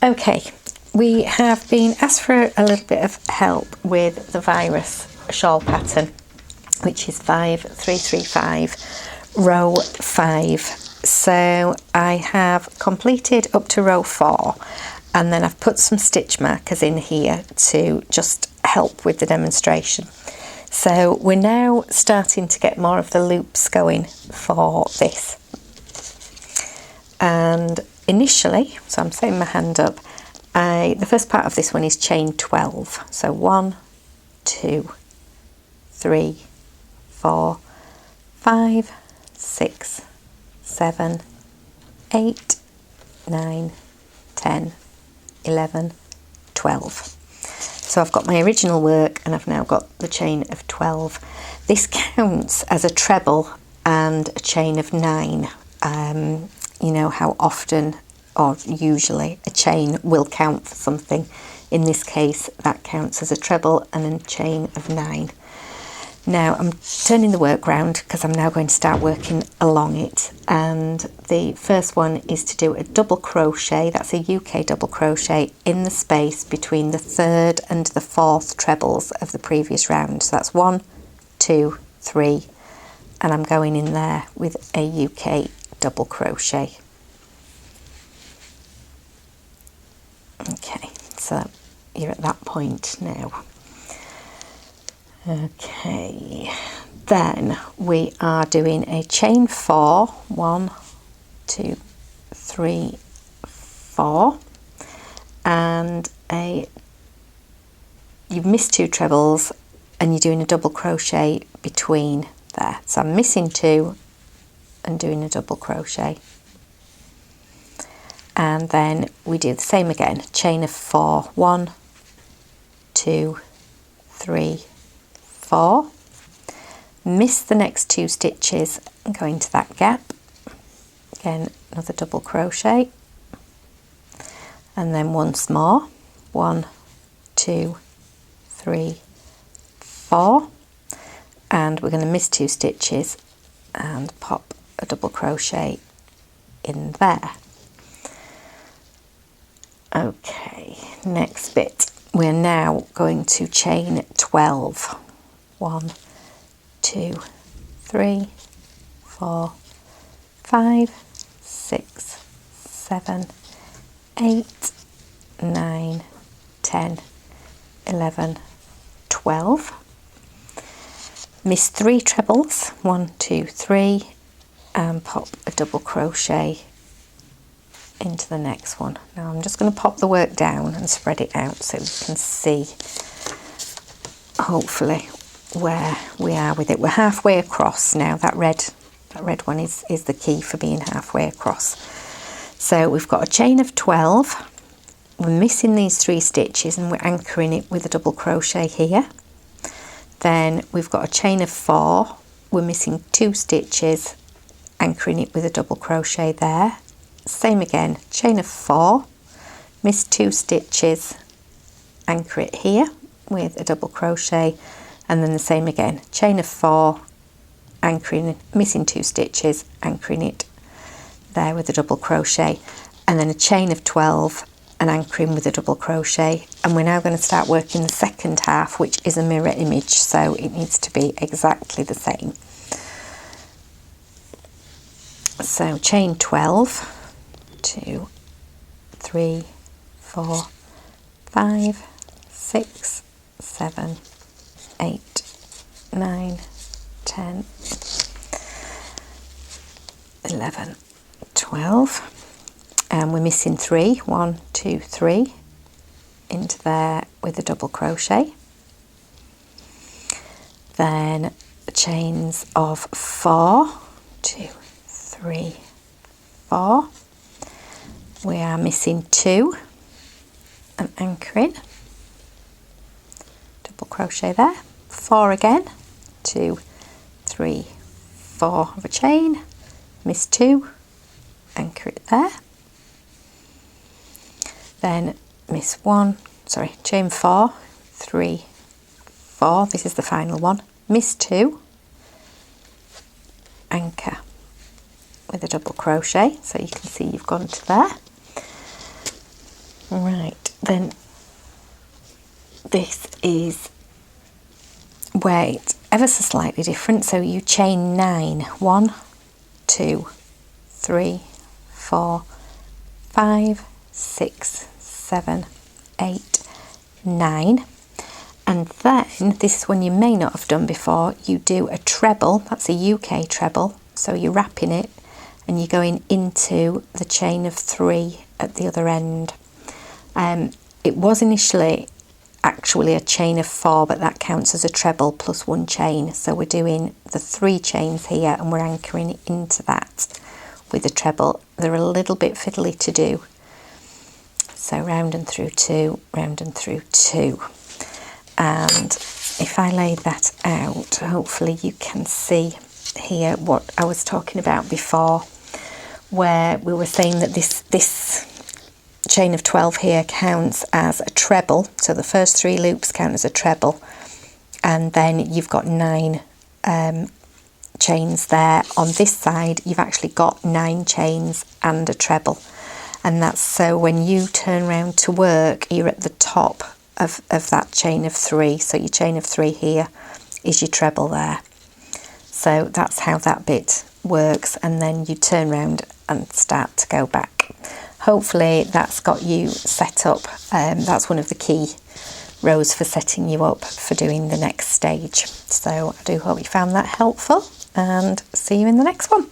Okay, we have been asked for a little bit of help with the virus shawl pattern, which is 5335 row 5. So I have completed up to row 4, and then I've put some stitch markers in here to just help with the demonstration. So we're now starting to get more of the loops going for this. And initially, so I'm setting my hand up, the first part of this one is chain 12. So 1, 2, 3, 4, 5, 6, 7, 8, 9, 10, 11, 12. So I've got my original work and I've now got the chain of 12. This counts as a treble and a chain of 9. You know how often or usually a chain will count for something. In this case, that counts as a treble and a chain of 9. Now I'm turning the work round because I'm now going to start working along it, and the first one is to do a double crochet. That's a UK double crochet in the space between the 3rd and the 4th trebles of the previous round. So that's 1, 2, 3, and I'm going in there with a UK double crochet. Okay, so you're at that point now. Okay, then we are doing a chain 4, 1, 2, 3, 4, and you've missed 2 trebles and you're doing a double crochet between there. So I'm missing 2 and doing a double crochet. And then we do the same again, chain of 4, 1, 2, 3, 4, miss the next 2 stitches and go into that gap, again another double crochet, and then once more, 1, 2, 3, 4, and we're going to miss 2 stitches and pop a double crochet in there. Okay, next bit, we're now going to chain 12. 1, 2, 3, 4, 5, 6, 7, 8, 9, 10, 11, 12. Miss 3 trebles, 1, 2, 3, and pop a double crochet into the next one. Now I'm just going to pop the work down and spread it out so we can see, hopefully, where we are with it. We're halfway across now. That red one is the key for being halfway across. So we've got a chain of 12. We're missing these 3 stitches and we're anchoring it with a double crochet here. Then we've got a chain of 4. We're missing 2 stitches, anchoring it with a double crochet there. Same again, chain of 4, miss 2 stitches, anchor it here with a double crochet, and then the same again, chain of 4, anchoring, missing 2 stitches, anchoring it there with a double crochet, and then a chain of 12 and anchoring with a double crochet. And we're now going to start working the second half, which is a mirror image, so it needs to be exactly the same. So chain 12, 2, 3, 4, 5, 6, 7, 8, 9, 10, 11, 12, and we're missing 3, 1, 2, 3 into there with a double crochet. Then chains of 4, 2, 3, 4. We are missing 2 and anchoring, double crochet there, 4 again, 2, 3, 4 of a chain, miss 2, anchor it there, then miss 1, sorry, chain 4, 3, 4, this is the final one, miss 2, anchor with a double crochet, so you can see you've gone to there. Right, then this is where it's ever so slightly different. So you chain 9. 1, 2, 3, 4, 5, 6, 7, 8, 9. And then, this is one you may not have done before, you do a treble. That's a UK treble. So you're wrapping it and you're going into the chain of 3 at the other end. It was initially actually a chain of 4, but that counts as a treble plus 1 chain. So we're doing the 3 chains here and we're anchoring into that with a treble. They're a little bit fiddly to do. So round and through 2, round and through 2. And if I lay that out, hopefully you can see here what I was talking about before, where we were saying that this chain of 12 here counts as a treble. So the first 3 loops count as a treble, and then you've got 9 chains there. On this side you've actually got 9 chains and a treble, and that's so when you turn around to work you're at the top of that chain of 3. So your chain of 3 here is your treble there. So that's how that bit works, and then you turn around and start to go back. Hopefully that's got you set up. That's one of the key rows for setting you up for doing the next stage. So I do hope you found that helpful, and see you in the next one.